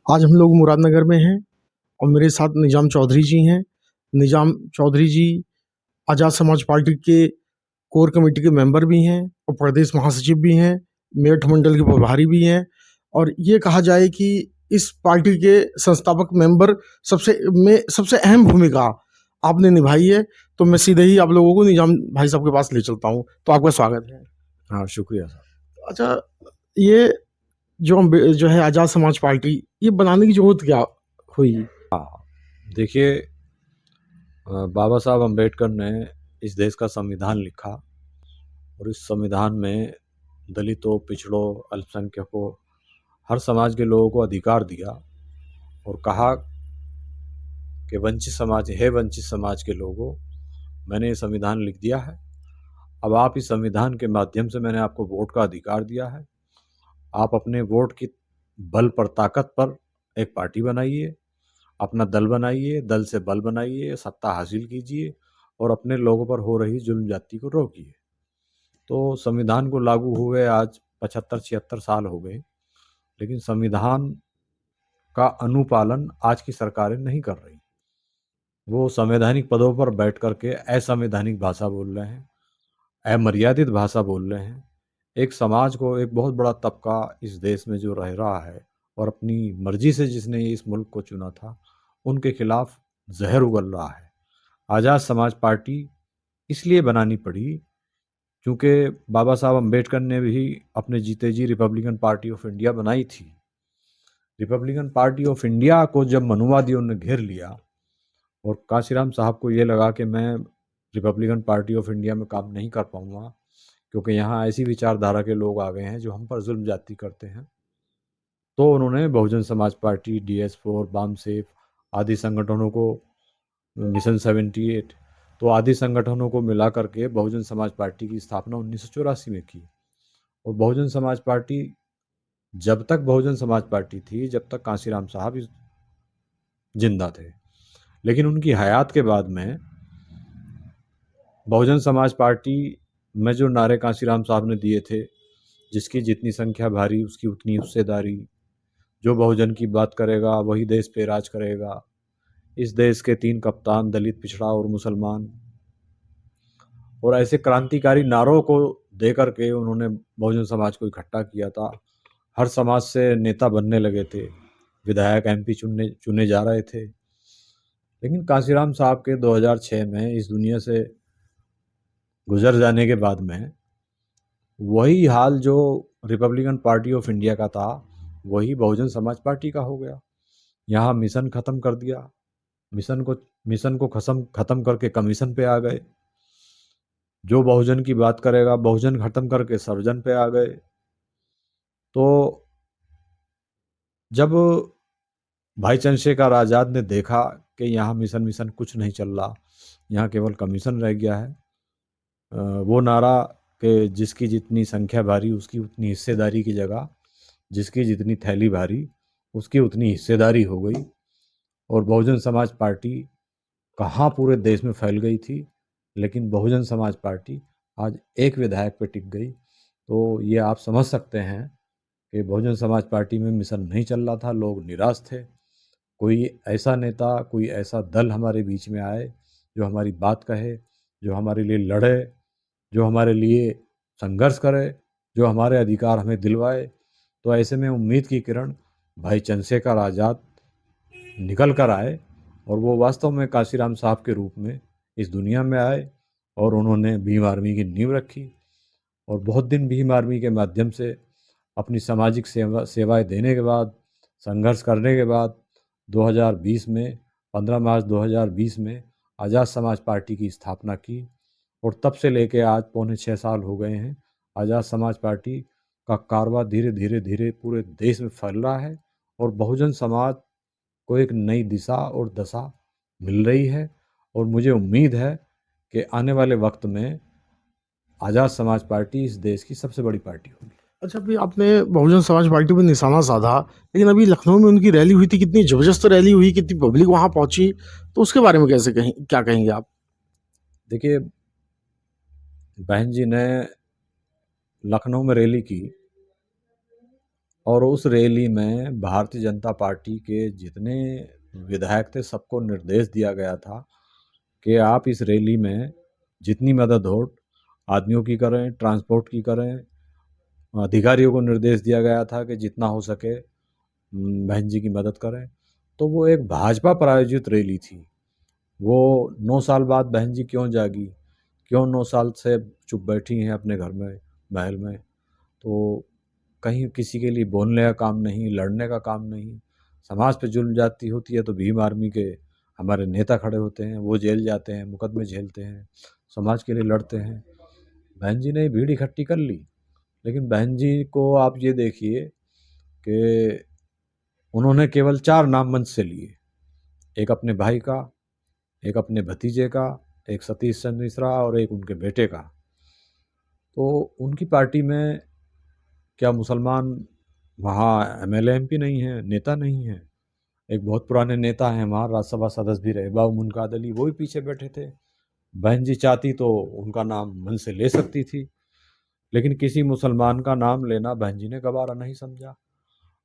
आज हम लोग मुरादनगर में हैं और मेरे साथ निजाम चौधरी जी हैं। निजाम चौधरी जी आज़ाद समाज पार्टी के कोर कमेटी के मेंबर भी हैं और प्रदेश महासचिव भी हैं, मेरठ मंडल के प्रभारी भी हैं और ये कहा जाए कि इस पार्टी के संस्थापक मेंबर सबसे अहम भूमिका आपने निभाई है। तो मैं सीधे ही आप लोगों को निजाम भाई साहब के पास ले चलता हूँ। तो आपका स्वागत है। हाँ, शुक्रिया साहब। अच्छा, ये जो है आज़ाद समाज पार्टी, ये बनाने की ज़रूरत क्या हुई? देखिए, बाबा साहब अम्बेडकर ने इस देश का संविधान लिखा और इस संविधान में दलितों, पिछड़ों, अल्पसंख्यकों, हर समाज के लोगों को अधिकार दिया और कहा कि वंचित समाज के लोगों, मैंने ये संविधान लिख दिया है। अब आप इस संविधान के माध्यम से मैंने आपको वोट का अधिकार दिया है। आप अपने वोट की बल पर, ताकत पर एक पार्टी बनाइए, अपना दल बनाइए, दल से बल बनाइए, सत्ता हासिल कीजिए और अपने लोगों पर हो रही जुल्म ज्यादती को रोकिए। तो संविधान को लागू हुए आज 75-76 साल हो गए, लेकिन संविधान का अनुपालन आज की सरकारें नहीं कर रही। वो संवैधानिक पदों पर बैठ करके असंवैधानिक भाषा बोल रहे हैं, अमर्यादित भाषा बोल रहे हैं। एक समाज को, एक बहुत बड़ा तबका इस देश में जो रह रहा है और अपनी मर्जी से जिसने इस मुल्क को चुना था, उनके खिलाफ जहर उगल रहा है। आज़ाद समाज पार्टी इसलिए बनानी पड़ी क्योंकि बाबा साहब अम्बेडकर ने भी अपने जीते जी रिपब्लिकन पार्टी ऑफ इंडिया बनाई थी। रिपब्लिकन पार्टी ऑफ इंडिया को जब मनुवादियों ने घेर लिया और काशीराम साहब को ये लगा कि मैं रिपब्लिकन पार्टी ऑफ इंडिया में काम नहीं कर पाऊंगा क्योंकि यहाँ ऐसी विचारधारा के लोग आ गए हैं जो हम पर जुल्म ज्यादती करते हैं, तो उन्होंने बहुजन समाज पार्टी, DS4, बामसेफ आदि संगठनों को, मिशन 78, तो आदि संगठनों को मिला करके बहुजन समाज पार्टी की स्थापना 1984 में की। और बहुजन समाज पार्टी, जब तक बहुजन समाज पार्टी थी, जब तक कांशीराम साहब जिंदा थे, लेकिन उनकी हयात के बाद में बहुजन समाज पार्टी में जो नारे कांशीराम साहब ने दिए थे, जिसकी जितनी संख्या भारी उसकी उतनी हिस्सेदारी, जो बहुजन की बात करेगा वही देश पे राज करेगा, इस देश के 3 कप्तान दलित, पिछड़ा और मुसलमान, और ऐसे क्रांतिकारी नारों को दे करके उन्होंने बहुजन समाज को इकट्ठा किया था। हर समाज से नेता बनने लगे थे, विधायक, MP चुने जा रहे थे। लेकिन कांशीराम साहब के 2006 में इस दुनिया से गुजर जाने के बाद में वही हाल जो रिपब्लिकन पार्टी ऑफ इंडिया का था, वही बहुजन समाज पार्टी का हो गया। यहाँ मिशन खत्म कर दिया, मिशन को खत्म करके कमीशन पे आ गए। जो बहुजन की बात करेगा, बहुजन खत्म करके सर्वजन पे आ गए। तो जब भाई चंद्रशेखर आज़ाद ने देखा कि यहाँ मिशन कुछ नहीं चल रहा, यहाँ केवल कमीशन रह गया है, वो नारा कि जिसकी जितनी संख्या भारी उसकी उतनी हिस्सेदारी की जगह जिसकी जितनी थैली भारी उसकी उतनी हिस्सेदारी हो गई। और बहुजन समाज पार्टी कहाँ पूरे देश में फैल गई थी, लेकिन बहुजन समाज पार्टी आज एक विधायक पे टिक गई। तो ये आप समझ सकते हैं कि बहुजन समाज पार्टी में मिशन नहीं चल रहा था, लोग निराश थे। कोई ऐसा नेता, कोई ऐसा दल हमारे बीच में आए जो हमारी बात कहे, जो हमारे लिए लड़े, जो हमारे लिए संघर्ष करे, जो हमारे अधिकार हमें दिलवाए। तो ऐसे में उम्मीद की किरण भाई चंद्रशेखर आज़ाद निकल कर आए और वो वास्तव में काशीराम साहब के रूप में इस दुनिया में आए और उन्होंने भीम आर्मी की नींव रखी। और बहुत दिन भीम आर्मी के माध्यम से अपनी सामाजिक सेवाएं देने के बाद, संघर्ष करने के बाद 2020 में 15 मार्च 2020 में आज़ाद समाज पार्टी की स्थापना की। और तब से लेके आज 5.25 साल हो गए हैं, आज़ाद समाज पार्टी का कारवा धीरे धीरे पूरे देश में फैल रहा है और बहुजन समाज को एक नई दिशा और दशा मिल रही है। और मुझे उम्मीद है कि आने वाले वक्त में आज़ाद समाज पार्टी इस देश की सबसे बड़ी पार्टी होगी। अच्छा, अभी आपने बहुजन समाज पार्टी पे निशाना साधा, लेकिन अभी लखनऊ में उनकी रैली हुई थी, कितनी ज़बरदस्त रैली हुई, कितनी पब्लिक वहाँ पहुँची, तो उसके बारे में क्या कहेंगे आप? देखिए, बहन जी ने लखनऊ में रैली की और उस रैली में भारतीय जनता पार्टी के जितने विधायक थे सबको निर्देश दिया गया था कि आप इस रैली में जितनी मदद हो आदमियों की करें, ट्रांसपोर्ट की करें। अधिकारियों को निर्देश दिया गया था कि जितना हो सके बहन जी की मदद करें। तो वो एक भाजपा प्रायोजित रैली थी। वो 9 साल बाद बहन जी क्यों जागी, क्यों 9 साल से चुप बैठी हैं अपने घर में, महल में। तो कहीं किसी के लिए बोलने का काम नहीं, लड़ने का काम नहीं। समाज पे जुल्म जाती होती है तो भीम आर्मी के हमारे नेता खड़े होते हैं, वो जेल जाते हैं, मुकदमे झेलते हैं, समाज के लिए लड़ते हैं। बहन जी ने भीड़ इकट्ठी कर ली, लेकिन बहन जी को आप ये देखिए कि उन्होंने केवल 4 नाम मंच से लिए। एक अपने भाई का, एक अपने भतीजे का, एक सतीश चंद्र मिश्रा और एक उनके बेटे का। तो उनकी पार्टी में क्या मुसलमान वहाँ एमएलए एमपी नहीं है, नेता नहीं है? एक बहुत पुराने नेता हैं वहाँ, राज्यसभा सदस्य भी रहे, बाबू मुनकाद अली, वो भी पीछे बैठे थे। बहन जी चाहती तो उनका नाम मन से ले सकती थी, लेकिन किसी मुसलमान का नाम लेना बहन जी ने गवारा नहीं समझा।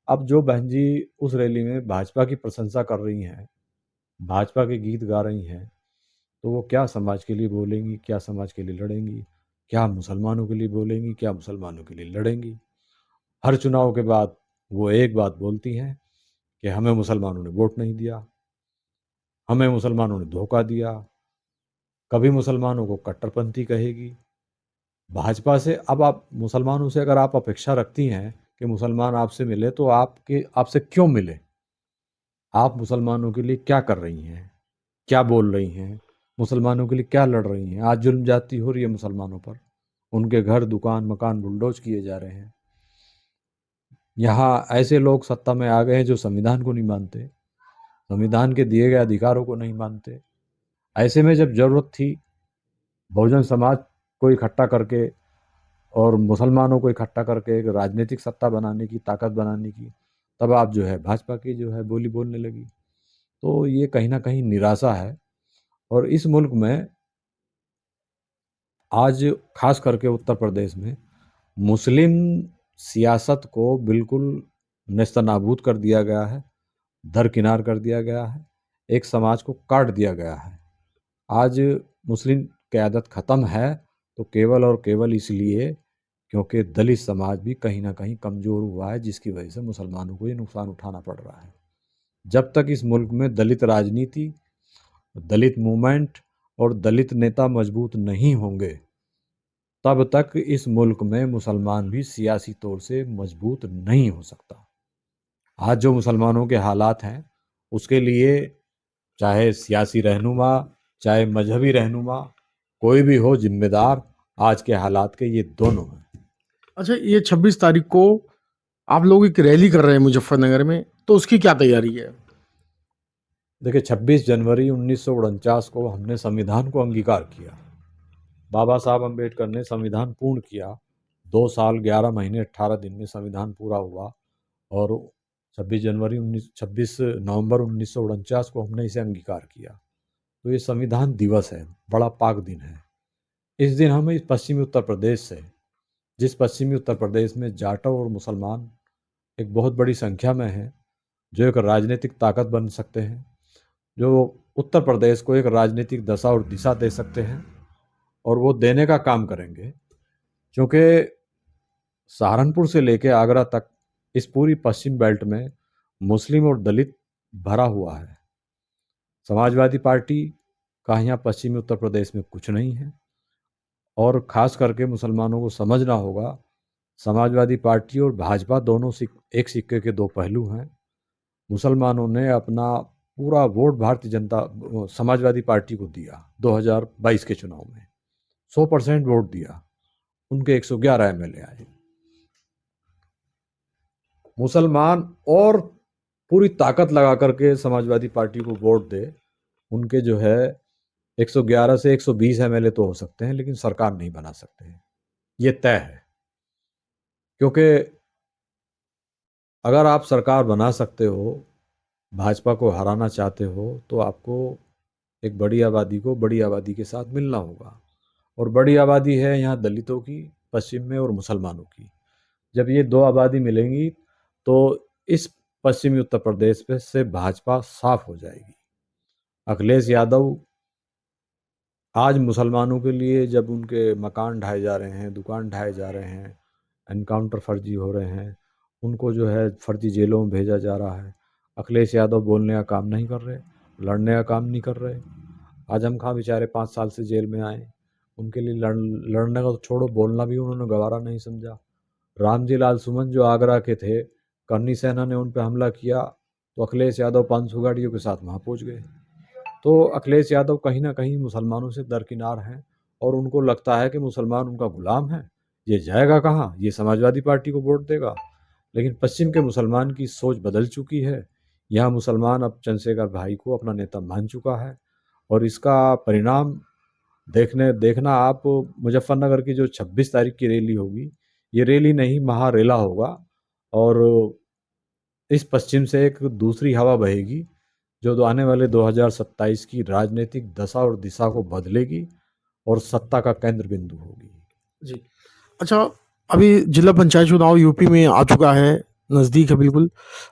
अब जो बहन जी उस रैली में भाजपा की प्रशंसा कर रही हैं, भाजपा के गीत गा रही हैं, तो वो क्या समाज के लिए बोलेंगी, क्या समाज के लिए लड़ेंगी, क्या मुसलमानों के लिए बोलेंगी, क्या मुसलमानों के लिए लड़ेंगी? हर चुनाव के बाद वो एक बात बोलती हैं कि हमें मुसलमानों ने वोट नहीं दिया, हमें मुसलमानों ने धोखा दिया। कभी मुसलमानों को कट्टरपंथी कहेगी। भाजपा से अब आप मुसलमानों से अगर आप अपेक्षा रखती हैं कि मुसलमान आपसे मिले, तो आपसे क्यों मिले? आप मुसलमानों के लिए क्या कर रही हैं, क्या बोल रही हैं, मुसलमानों के लिए क्या लड़ रही हैं? आज जुल्म जाती हो रही है मुसलमानों पर, उनके घर, दुकान, मकान बुलडोज किए जा रहे हैं। यहाँ ऐसे लोग सत्ता में आ गए हैं जो संविधान को नहीं मानते, संविधान के दिए गए अधिकारों को नहीं मानते। ऐसे में जब जरूरत थी बहुजन समाज को इकट्ठा करके और मुसलमानों को इकट्ठा करके एक राजनीतिक सत्ता बनाने की, ताकत बनाने की, तब आप जो है भाजपा की जो है बोली बोलने लगी। तो ये कहीं ना कहीं निराशा है। और इस मुल्क में आज खास करके उत्तर प्रदेश में मुस्लिम सियासत को बिल्कुल नेस्तनाबूद कर दिया गया है, दरकिनार कर दिया गया है, एक समाज को काट दिया गया है। आज मुस्लिम क़यादत ख़त्म है तो केवल और केवल इसलिए क्योंकि दलित समाज भी कहीं ना कहीं कमज़ोर हुआ है, जिसकी वजह से मुसलमानों को ये नुकसान उठाना पड़ रहा है। जब तक इस मुल्क में दलित राजनीति, दलित मूवमेंट और दलित नेता मजबूत नहीं होंगे, तब तक इस मुल्क में मुसलमान भी सियासी तौर से मजबूत नहीं हो सकता। आज जो मुसलमानों के हालात हैं, उसके लिए चाहे सियासी रहनुमा, चाहे मजहबी रहनुमा, कोई भी हो जिम्मेदार, आज के हालात के ये दोनों हैं। अच्छा, ये 26 तारीख को आप लोग एक रैली कर रहे हैं मुजफ्फरनगर में, तो उसकी क्या तैयारी है? देखिए, 26 जनवरी 1949 को हमने संविधान को अंगीकार किया। बाबा साहब अम्बेडकर ने संविधान पूर्ण किया। 2 साल 11 महीने 18 दिन में संविधान पूरा हुआ और 26 नवंबर 1949 को हमने इसे अंगीकार किया। तो ये संविधान दिवस है, बड़ा पाक दिन है। इस दिन हम इस पश्चिमी उत्तर प्रदेश से, जिस पश्चिमी उत्तर प्रदेश में जाटव और मुसलमान एक बहुत बड़ी संख्या में हैं, जो एक राजनीतिक ताकत बन सकते हैं, जो उत्तर प्रदेश को एक राजनीतिक दशा और दिशा दे सकते हैं, और वो देने का काम करेंगे। क्योंकि सहारनपुर से लेकर आगरा तक इस पूरी पश्चिम बेल्ट में मुस्लिम और दलित भरा हुआ है। समाजवादी पार्टी का यहाँ पश्चिमी उत्तर प्रदेश में कुछ नहीं है। और ख़ास करके मुसलमानों को समझना होगा, समाजवादी पार्टी और भाजपा दोनों एक सिक्के के दो पहलू हैं। मुसलमानों ने अपना पूरा वोट भारतीय जनता समाजवादी पार्टी को दिया 2022 के चुनाव में, 100% वोट दिया, उनके 111 एमएलए आए। मुसलमान और पूरी ताकत लगा करके समाजवादी पार्टी को वोट दे, उनके जो है 111 से 120 एमएलए तो हो सकते हैं, लेकिन सरकार नहीं बना सकते हैं, ये तय है। क्योंकि अगर आप सरकार बना सकते हो, भाजपा को हराना चाहते हो, तो आपको एक बड़ी आबादी को बड़ी आबादी के साथ मिलना होगा। और बड़ी आबादी है यहाँ दलितों की पश्चिम में और मुसलमानों की। जब ये दो आबादी मिलेंगी तो इस पश्चिमी उत्तर प्रदेश पे से भाजपा साफ हो जाएगी। अखिलेश यादव आज मुसलमानों के लिए जब उनके मकान ढाए जा रहे हैं, दुकान ढाए जा रहे हैं, एनकाउंटर फर्जी हो रहे हैं, उनको जो है फर्जी जेलों में भेजा जा रहा है, अखिलेश यादव बोलने का काम नहीं कर रहे, लड़ने का काम नहीं कर रहे। आजम खां बेचारे 5 साल से जेल में आए, उनके लिए लड़ने का तो छोड़ो, बोलना भी उन्होंने गवारा नहीं समझा। रामजी लाल सुमन जो आगरा के थे, करनी सेना ने उन पर हमला किया तो अखिलेश यादव 500 गाड़ियों के साथ वहाँ पहुँच गए। तो अखिलेश यादव कहीं ना कहीं मुसलमानों से दरकिनार हैं और उनको लगता है कि मुसलमान उनका गुलाम है, ये जाएगा कहाँ, ये समाजवादी पार्टी को वोट देगा। लेकिन पश्चिम के मुसलमान की सोच बदल चुकी है। यहाँ मुसलमान अब चंद्रशेखर भाई को अपना नेता मान चुका है और इसका परिणाम देखना आप। मुजफ्फरनगर की जो 26 तारीख की रैली होगी, ये रैली नहीं महारेला होगा और इस पश्चिम से एक दूसरी हवा बहेगी जो तो आने वाले 2027 की राजनीतिक दशा और दिशा को बदलेगी और सत्ता का केंद्र बिंदु होगी। जी। अच्छा, अभी जिला पंचायत चुनाव यूपी में आ चुका है, नज़दीक है बिल्कुल,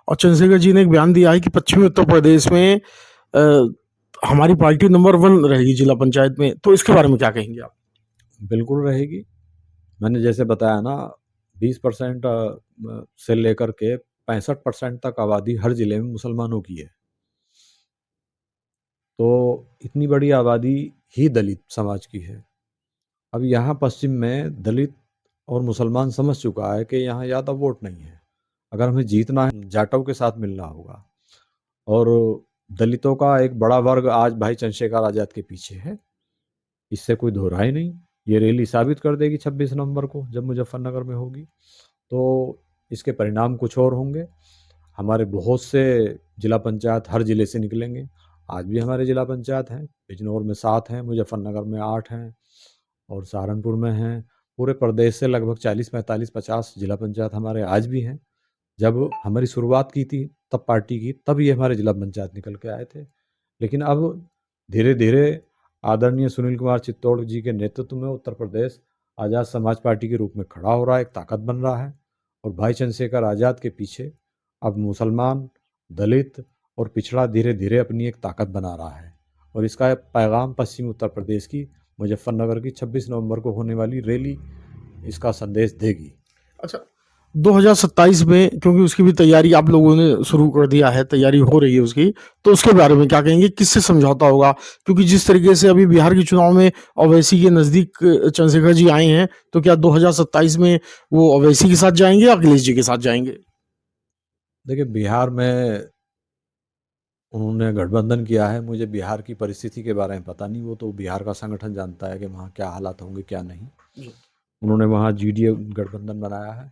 और चंद्रशेखर जी ने एक बयान दिया है कि पश्चिमी उत्तर प्रदेश में हमारी पार्टी नंबर 1 रहेगी जिला पंचायत में, तो इसके बारे में क्या कहेंगे आप? बिल्कुल रहेगी। मैंने जैसे बताया ना, 20% से लेकर के 65% तक आबादी हर जिले में मुसलमानों की है। तो इतनी बड़ी आबादी ही दलित समाज की है। अब यहाँ पश्चिम में दलित और मुसलमान समझ चुका है कि यहाँ ज़्यादा वोट नहीं है, अगर हमें जीतना है जाटों के साथ मिलना होगा। और दलितों का एक बड़ा वर्ग आज भाई चंद्रशेखर आज़ाद के पीछे है, इससे कोई दो राय नहीं। ये रैली साबित कर देगी 26 नवंबर को जब मुजफ्फरनगर में होगी, तो इसके परिणाम कुछ और होंगे। हमारे बहुत से जिला पंचायत हर जिले से निकलेंगे। आज भी हमारे जिला पंचायत हैं, बिजनौर में 7 हैं, मुजफ्फरनगर में 8 हैं और सहारनपुर में हैं। पूरे प्रदेश से लगभग 40, 45, 50 जिला पंचायत हमारे आज भी हैं। जब हमारी शुरुआत की थी तब पार्टी की, तब ये हमारे जिला पंचायत निकल के आए थे। लेकिन अब धीरे धीरे आदरणीय सुनील कुमार चित्तौड़ जी के नेतृत्व में उत्तर प्रदेश आज़ाद समाज पार्टी के रूप में खड़ा हो रहा है, एक ताकत बन रहा है। और भाई चंद्रशेखर आज़ाद के पीछे अब मुसलमान, दलित और पिछड़ा धीरे धीरे अपनी एक ताकत बना रहा है। और इसका पैगाम पश्चिमी उत्तर प्रदेश की मुजफ्फरनगर की 26 नवंबर को होने वाली रैली इसका संदेश देगी। अच्छा, 2027 में, क्योंकि उसकी भी तैयारी आप लोगों ने शुरू कर दिया है, तैयारी हो रही है उसकी, तो उसके बारे में क्या कहेंगे? किससे समझौता होगा? क्योंकि जिस तरीके से अभी बिहार के चुनाव में ओवैसी के नज़दीक चंद्रशेखर जी आए हैं, तो क्या 2027 में वो ओवैसी के साथ जाएँगे या अखिलेश जी के साथ जाएँगे? देखिए, बिहार में उन्होंने गठबंधन किया है, मुझे बिहार की परिस्थिति के बारे में पता नहीं, वो तो बिहार का संगठन जानता है कि वहाँ क्या हालात होंगे क्या नहीं। जी। उन्होंने वहाँ जीडीए गठबंधन बनाया है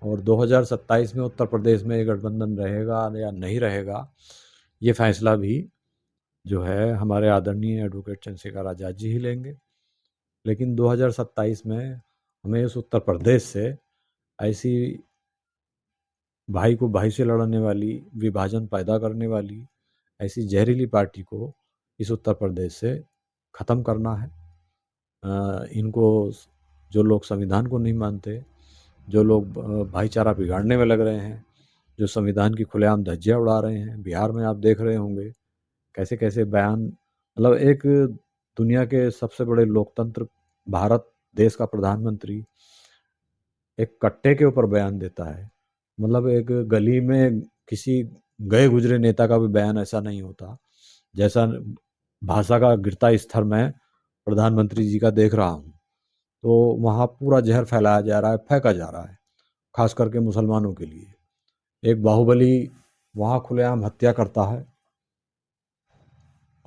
और 2027 में उत्तर प्रदेश में ये गठबंधन रहेगा या नहीं रहेगा, ये फैसला भी जो है हमारे आदरणीय एडवोकेट चंद्रशेखर आज़ाद जी ही लेंगे। लेकिन 2027 में हमें इस उत्तर प्रदेश से ऐसी भाई को भाई से लड़ने वाली, विभाजन पैदा करने वाली ऐसी जहरीली पार्टी को इस उत्तर प्रदेश से ख़त्म करना है। इनको, जो लोग संविधान को नहीं मानते, जो लोग भाईचारा बिगाड़ने में लग रहे हैं, जो संविधान की खुलेआम धज्जियाँ उड़ा रहे हैं, बिहार में आप देख रहे होंगे कैसे कैसे बयान, मतलब एक दुनिया के सबसे बड़े लोकतंत्र भारत देश का प्रधानमंत्री एक कट्टे के ऊपर बयान देता है। मतलब एक गली में किसी गए गुजरे नेता का भी बयान ऐसा नहीं होता जैसा भाषा का गिरता स्तर मैं प्रधानमंत्री जी का देख रहा हूँ। तो वहाँ पूरा जहर फैलाया जा रहा है, फेंका जा रहा है, खास करके मुसलमानों के लिए। एक बाहुबली वहाँ खुलेआम हत्या करता है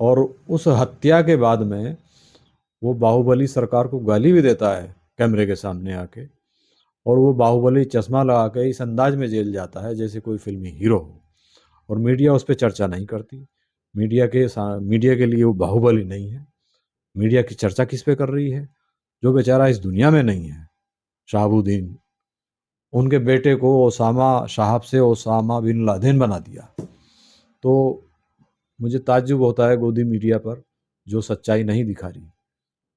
और उस हत्या के बाद में वो बाहुबली सरकार को गाली भी देता है कैमरे के सामने आके, और वो बाहुबली चश्मा लगा के इस अंदाज में जेल जाता है जैसे कोई फिल्मी हीरो हो, और मीडिया उस पर चर्चा नहीं करती। मीडिया के लिए वो बाहुबली नहीं है। मीडिया की चर्चा किस पे कर रही है? जो बेचारा इस दुनिया में नहीं है, शहाबुद्दीन, उनके बेटे को ओसामा साहब से ओसामा बिन लादेन बना दिया। तो मुझे ताज्जुब होता है गोदी मीडिया पर जो सच्चाई नहीं दिखा रही।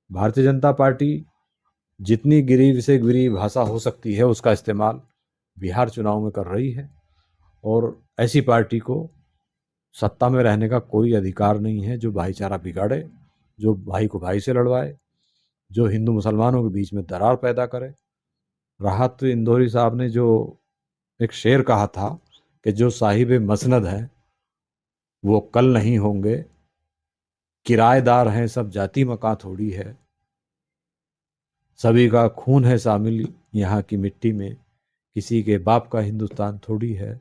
भारतीय जनता पार्टी जितनी गिरी से गिरी भाषा हो सकती है उसका इस्तेमाल बिहार चुनाव में कर रही है। और ऐसी पार्टी को सत्ता में रहने का कोई अधिकार नहीं है जो भाईचारा बिगाड़े, जो भाई को भाई से लड़वाए, जो हिंदू मुसलमानों के बीच में दरार पैदा करे। राहत इंदौरी साहब ने जो एक शेर कहा था कि जो साहिब मसनद हैं वो कल नहीं होंगे, किराएदार हैं सब जाति मकां थोड़ी है, सभी का खून है शामिल यहाँ की मिट्टी में, किसी के बाप का हिंदुस्तान थोड़ी है।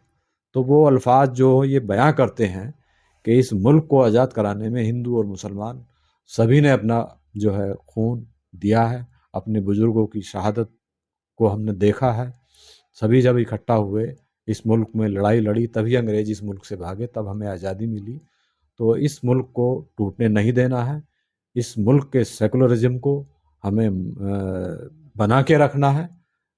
तो वो अल्फाज जो ये बयां करते हैं कि इस मुल्क को आज़ाद कराने में हिंदू और मुसलमान सभी ने अपना जो है खून दिया है, अपने बुजुर्गों की शहादत को हमने देखा है। सभी जब इकट्ठा हुए इस मुल्क में लड़ाई लड़ी, तभी अंग्रेज इस मुल्क से भागे, तब हमें आज़ादी मिली। तो इस मुल्क को टूटने नहीं देना है, इस मुल्क के सेकुलरिज्म को हमें बना के रखना है।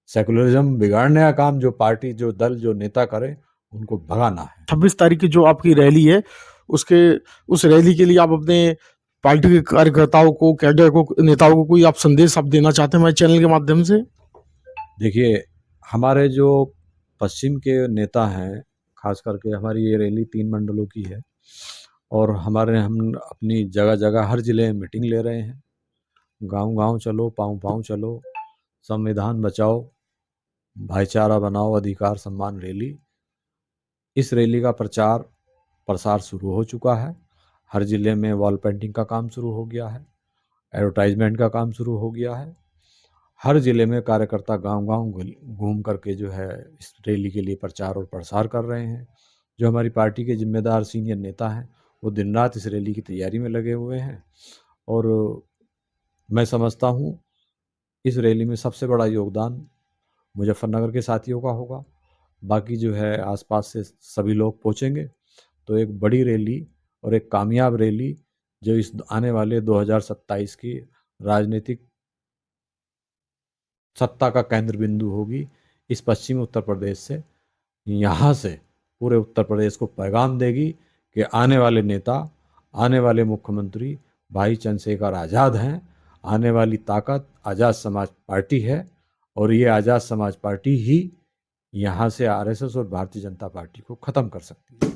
सेकुलरिज्म बिगाड़ने का काम जो पार्टी, जो दल, जो नेता करे, उनको भगाना है। 26 तारीख की जो आपकी रैली है, उस रैली के लिए आप अपने पार्टी के कार्यकर्ताओं को, कैडर को, नेताओं को कोई आप संदेश आप देना चाहते हैं हमारे चैनल के माध्यम से? देखिए, हमारे जो पश्चिम के नेता हैं, खास करके हमारी ये रैली 3 मंडलों की है और हम अपनी जगह जगह हर जिले में मीटिंग ले रहे हैं। गांव-गांव चलो, पाँव-पाँव चलो, संविधान बचाओ, भाईचारा बनाओ, अधिकार सम्मान रैली। इस रैली का प्रचार प्रसार शुरू हो चुका है। हर जिले में वॉल पेंटिंग का काम शुरू हो गया है, एडवर्टाइजमेंट का काम शुरू हो गया है। हर जिले में कार्यकर्ता गांव-गांव घूम करके जो है इस रैली के लिए प्रचार और प्रसार कर रहे हैं। जो हमारी पार्टी के जिम्मेदार सीनियर नेता हैं, वो दिन रात इस रैली की तैयारी में लगे हुए हैं और मैं समझता हूँ इस रैली में सबसे बड़ा योगदान मुजफ्फरनगर के साथियों का होगा। बाकी जो है आसपास से सभी लोग पहुँचेंगे, तो एक बड़ी रैली और एक कामयाब रैली जो इस आने वाले 2027 की राजनीतिक सत्ता का केंद्र बिंदु होगी, इस पश्चिमी उत्तर प्रदेश से, यहाँ से पूरे उत्तर प्रदेश को पैगाम देगी कि आने वाले नेता, आने वाले मुख्यमंत्री भाई चंद्रशेखर आज़ाद हैं। आने वाली ताकत आज़ाद समाज पार्टी है और ये आज़ाद समाज पार्टी ही यहाँ से आरएसएस और भारतीय जनता पार्टी को ख़त्म कर सकती है।